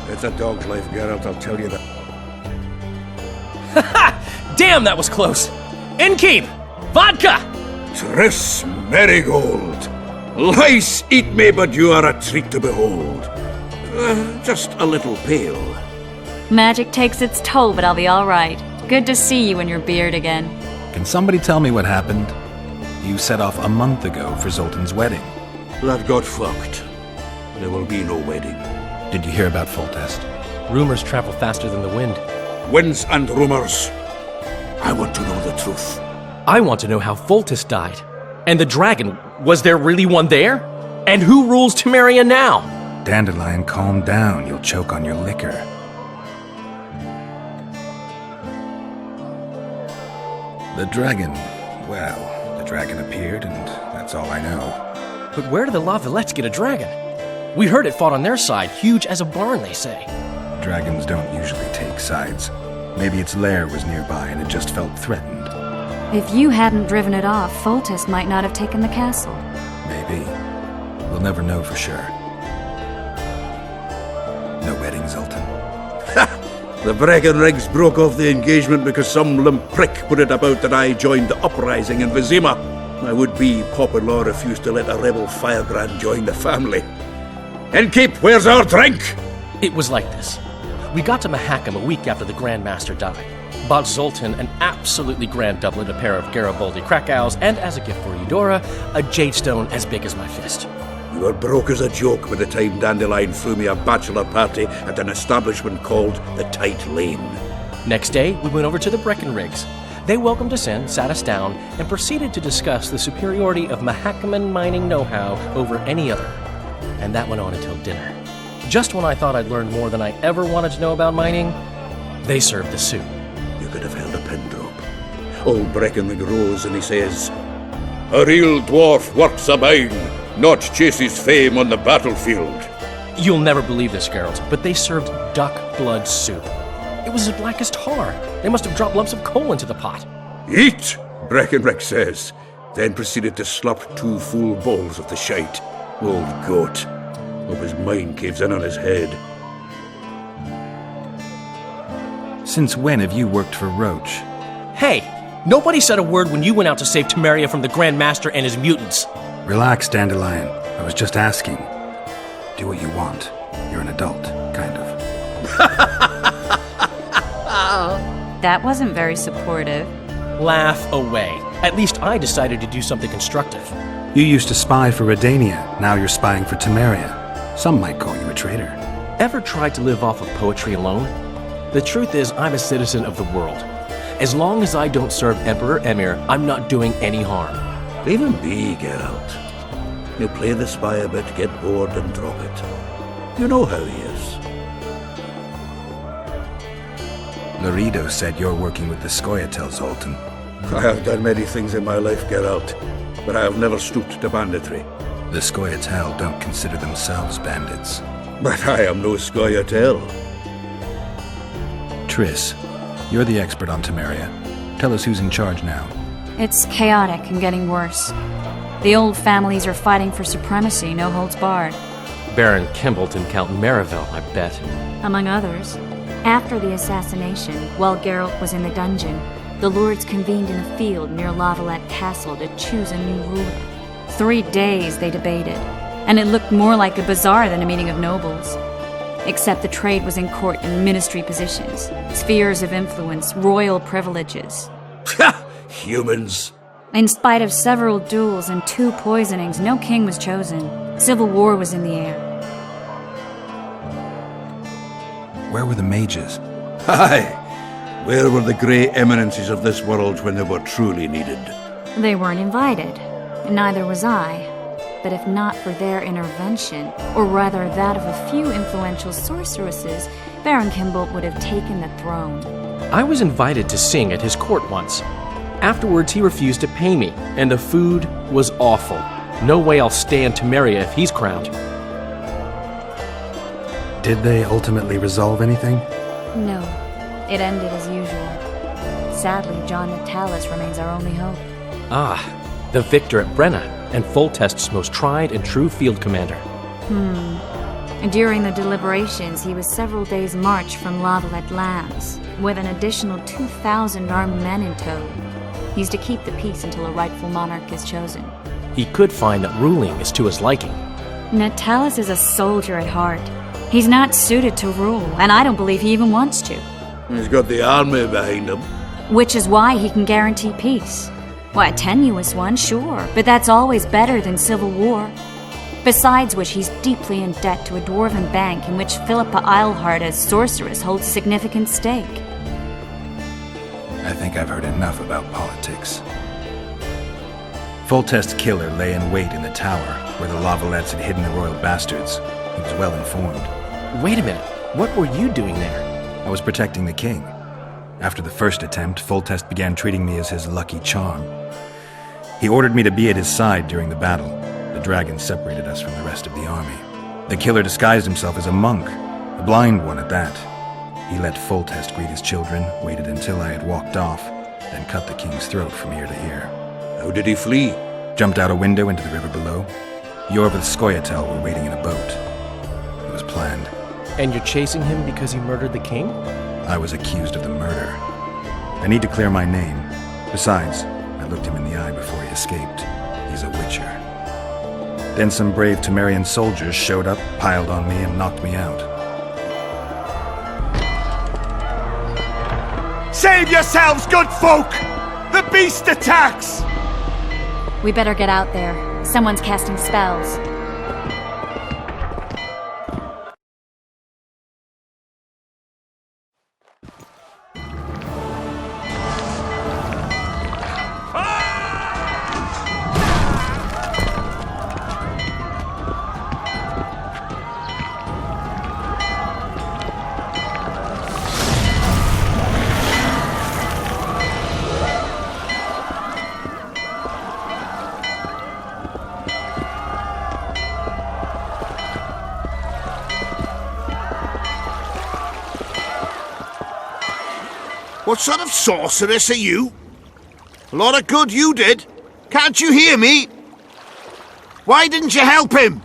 It's a dog's life, Geralt, I'll tell you that. Damn, that was close! Innkeep! Vodka! Triss Marigold! Lice eat me, but you are a treat to behold. Just a little pale. Magic takes its toll, but I'll be all right. Good to see you in your beard again. Can somebody tell me what happened? You set off a month ago for Zoltan's wedding. That got fucked. There will be no wedding. Did you hear about Foltest? Rumors travel faster than the wind. Winds and rumors. I want to know the truth. I want to know how Foltest died. And the dragon, was there really one there? And who rules Temeria now? Dandelion, calm down. You'll choke on your liquor. The dragon. Well, the dragon appeared, and that's all I know. But where did the La Villettes get a dragon? We heard it fought on their side, huge as a barn, they say. Dragons don't usually take sides. Maybe its lair was nearby and it just felt threatened. If you hadn't driven it off, Foltest might not have taken the castle. Maybe. We'll never know for sure. No wedding, Zoltan. The Breckenrigs broke off the engagement because some limp prick put it about that I joined the uprising in Vizima. My would-be Popper-in-law refused to let a rebel firebrand join the family. Innkeep, where's our drink? It was like this. We got to Mahakam a week after the Grand Master died. Bought Zoltan an absolutely grand doublet, a pair of Garibaldi Krakau's, and as a gift for Eudora, a jadestone as big as my fist. You were broke as a joke by the time Dandelion threw me a bachelor party at an establishment called the Tight Lane. Next day, we went over to the Breckenrigs. They welcomed us in, sat us down, and proceeded to discuss the superiority of Mahakaman mining know-how over any other. And that went on until dinner. Just when I thought I'd learned more than I ever wanted to know about mining, they served the soup. You could have held a pin drop. Old Breckenrig rose and he says, "A real dwarf works a mine. not chase his fame on the battlefield. You'll never believe this, Geralt, but they served duck blood soup. It was as black as tar. They must have dropped lumps of coal into the pot. Eat, Breckenridge says, then proceeded to slop 2 full bowls of the shite. Old goat. Hope his mind caves in on his head. Since when have you worked for Roach? Hey, nobody said a word when you went out to save Temeria from the Grand Master and his mutants. Relax, Dandelion. I was just asking. Do what you want. You're an adult, kind of. That wasn't very supportive. Laugh away. At least I decided to do something constructive. You used to spy for Redania. Now you're spying for Temeria. Some might call you a traitor. Ever tried to live off of poetry alone? The truth is, I'm a citizen of the world. As long as I don't serve Emperor Emir, I'm not doing any harm. Leave him be, Geralt. You play the spy a bit, get bored and drop it. You know how he is. Laredo said you're working with the Scoia'tael, Zoltan. I have done many things in my life, Geralt, but I have never stooped to banditry. The Scoia'tael don't consider themselves bandits. But I am no Scoia'tael. Triss, you're the expert on Temeria. Tell us who's in charge now. It's chaotic and getting worse. The old families are fighting for supremacy, no holds barred. Baron Kimbolt and Count Marivel, I bet. Among others. After the assassination, while Geralt was in the dungeon, the lords convened in a field near Lavalette Castle to choose a new ruler. 3 days they debated, and it looked more like a bazaar than a meeting of nobles. Except the trade was in court and ministry positions, spheres of influence, royal privileges. Humans. In spite of several duels and 2 poisonings, no king was chosen. Civil war was in the air. Where were the mages? Aye. Where were the grey eminences of this world when they were truly needed? They weren't invited. Neither was I. But if not for their intervention, or rather that of a few influential sorceresses, Baron Kimbolt would have taken the throne. I was invited to sing at his court once. Afterwards, he refused to pay me, and the food was awful. No way I'll stay in Temeria if he's crowned. Did they ultimately resolve anything? No. It ended as usual. Sadly, John Natalis remains our only hope. Ah, the victor at Brenna, and Foltest's most tried and true field commander. During the deliberations, he was several days' march from Lavalette lands, with an additional 2,000 armed men in tow. He's to keep the peace until a rightful monarch is chosen. He could find that ruling is to his liking. Natalis is a soldier at heart. He's not suited to rule, and I don't believe he even wants to. He's got the army behind him. Which is why he can guarantee peace. Why, a tenuous one, sure, but that's always better than civil war. Besides which, he's deeply in debt to a dwarven bank in which Philippa Eilhart as sorceress holds a significant stake. I think I've heard enough about politics. Foltest's killer lay in wait in the tower, where the Lavalettes had hidden the royal bastards. He was well informed. Wait a minute, what were you doing there? I was protecting the king. After the first attempt, Foltest began treating me as his lucky charm. He ordered me to be at his side during the battle. The dragon separated us from the rest of the army. The killer disguised himself as a monk, a blind one at that. He let Foltest greet his children, waited until I had walked off, then cut the king's throat from ear to ear. How did he flee? Jumped out a window into the river below. Yorvith Scoia'tael were waiting in a boat. It was planned. And you're chasing him because he murdered the king? I was accused of the murder. I need to clear my name. Besides, I looked him in the eye before he escaped. He's a witcher. Then some brave Temerian soldiers showed up, piled on me, and knocked me out. Save yourselves, good folk! The beast attacks! We better get out there. Someone's casting spells. What sort of sorceress are you? A lot of good you did. Can't you hear me? Why didn't you help him?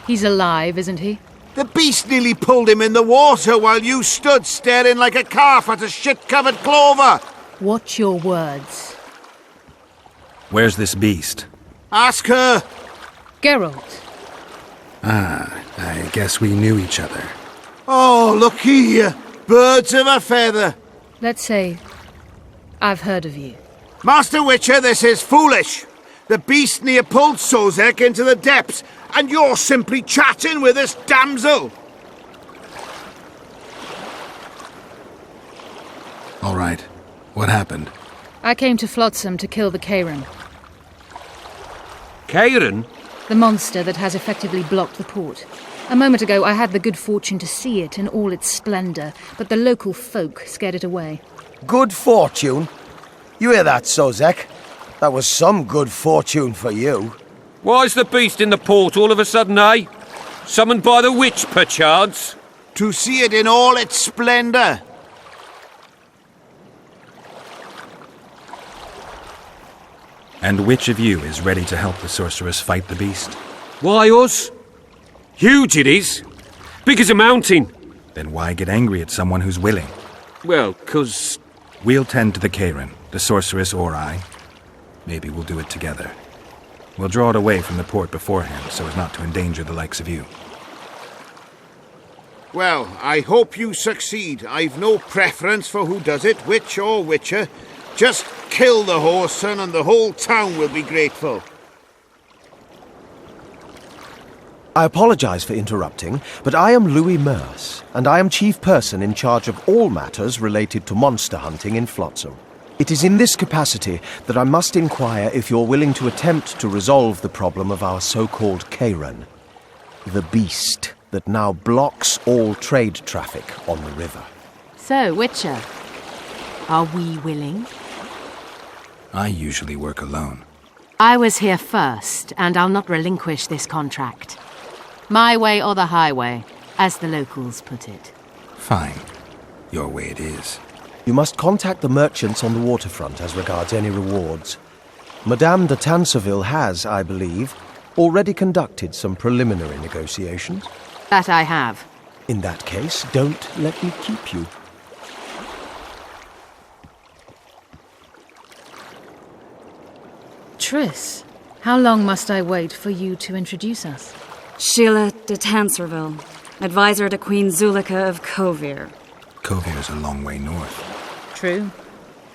He's alive, isn't he? The beast nearly pulled him in the water while you stood staring like a calf at a shit-covered clover. Watch your words. Where's this beast? Ask her. Geralt. Ah, I guess we knew each other. Oh, look here. Birds of a feather. Let's say I've heard of you. Master Witcher, this is foolish. The beast near pulled Sozek into the depths, and you're simply chatting with this damsel. All right. What happened? I came to Flotsam to kill the Kayran. Kayran? The monster that has effectively blocked the port. A moment ago, I had the good fortune to see it in all its splendor, but the local folk scared it away. Good fortune? You hear that, Sozek? That was some good fortune for you. Why's the beast in the port all of a sudden, eh? Summoned by the witch, perchance? To see it in all its splendor. And which of you is ready to help the sorceress fight the beast? Why us? Huge it is. Big as a mountain. Then why get angry at someone who's willing? Well, 'cause... We'll tend to the Kayran, the sorceress or I. Maybe we'll do it together. We'll draw it away from the port beforehand so as not to endanger the likes of you. Well, I hope you succeed. I've no preference for who does it, witch or witcher. Just kill the whoreson and the whole town will be grateful. I apologize for interrupting, but I am Louis Merce, and I am chief person in charge of all matters related to monster hunting in Flotsam. It is in this capacity that I must inquire if you're willing to attempt to resolve the problem of our so-called Kayran, the beast that now blocks all trade traffic on the river. So, Witcher, are we willing? I usually work alone. I was here first, and I'll not relinquish this contract. My way or the highway, as the locals put it. Fine. Your way it is. You must contact the merchants on the waterfront as regards any rewards. Madame de Tanseville has, I believe, already conducted some preliminary negotiations. That I have. In that case, don't let me keep you. Triss, how long must I wait for you to introduce us? Sheila de Tanserville, advisor to Queen Zulika of Kovir. Kovir's a long way north. True.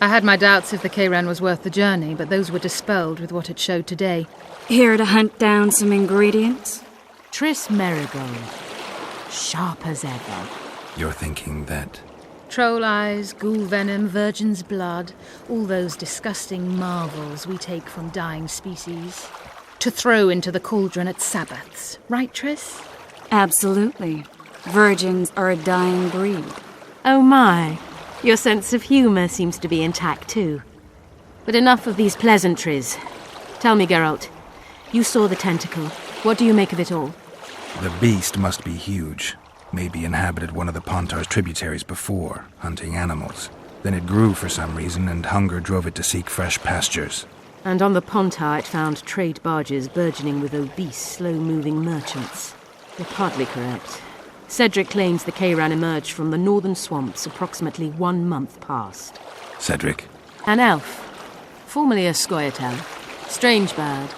I had my doubts if the Kayran was worth the journey, but those were dispelled with what it showed today. Here to hunt down some ingredients? Triss Merigold, sharp as ever. You're thinking that... Troll eyes, ghoul venom, virgin's blood, all those disgusting marvels we take from dying species. To throw into the cauldron at Sabbaths. Right, Triss? Absolutely. Virgins are a dying breed. Oh my, your sense of humour seems to be intact too. But enough of these pleasantries. Tell me, Geralt, you saw the tentacle. What do you make of it all? The beast must be huge. Maybe inhabited one of the Pontar's tributaries before, hunting animals. Then it grew for some reason, and hunger drove it to seek fresh pastures. And on the Pontar it found trade barges burgeoning with obese, slow-moving merchants. You're partly correct. Cedric claims the Kayran emerged from the northern swamps approximately 1 month past. Cedric? An elf, formerly a Scoia'tael. Strange bird,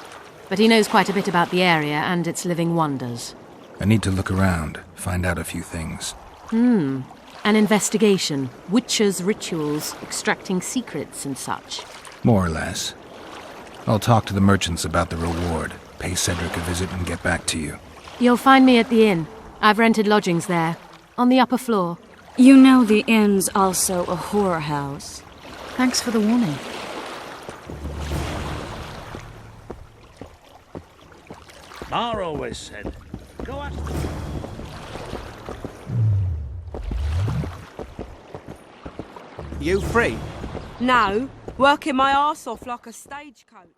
but he knows quite a bit about the area and its living wonders. I need to look around, find out a few things. An investigation. Witches' rituals, extracting secrets and such. More or less. I'll talk to the merchants about the reward, pay Cedric a visit and get back to you. You'll find me at the inn. I've rented lodgings there, on the upper floor. You know the inn's also a whorehouse. Thanks for the warning. Mar always said, go ask them. You free? No, working my arse off like a stagecoach.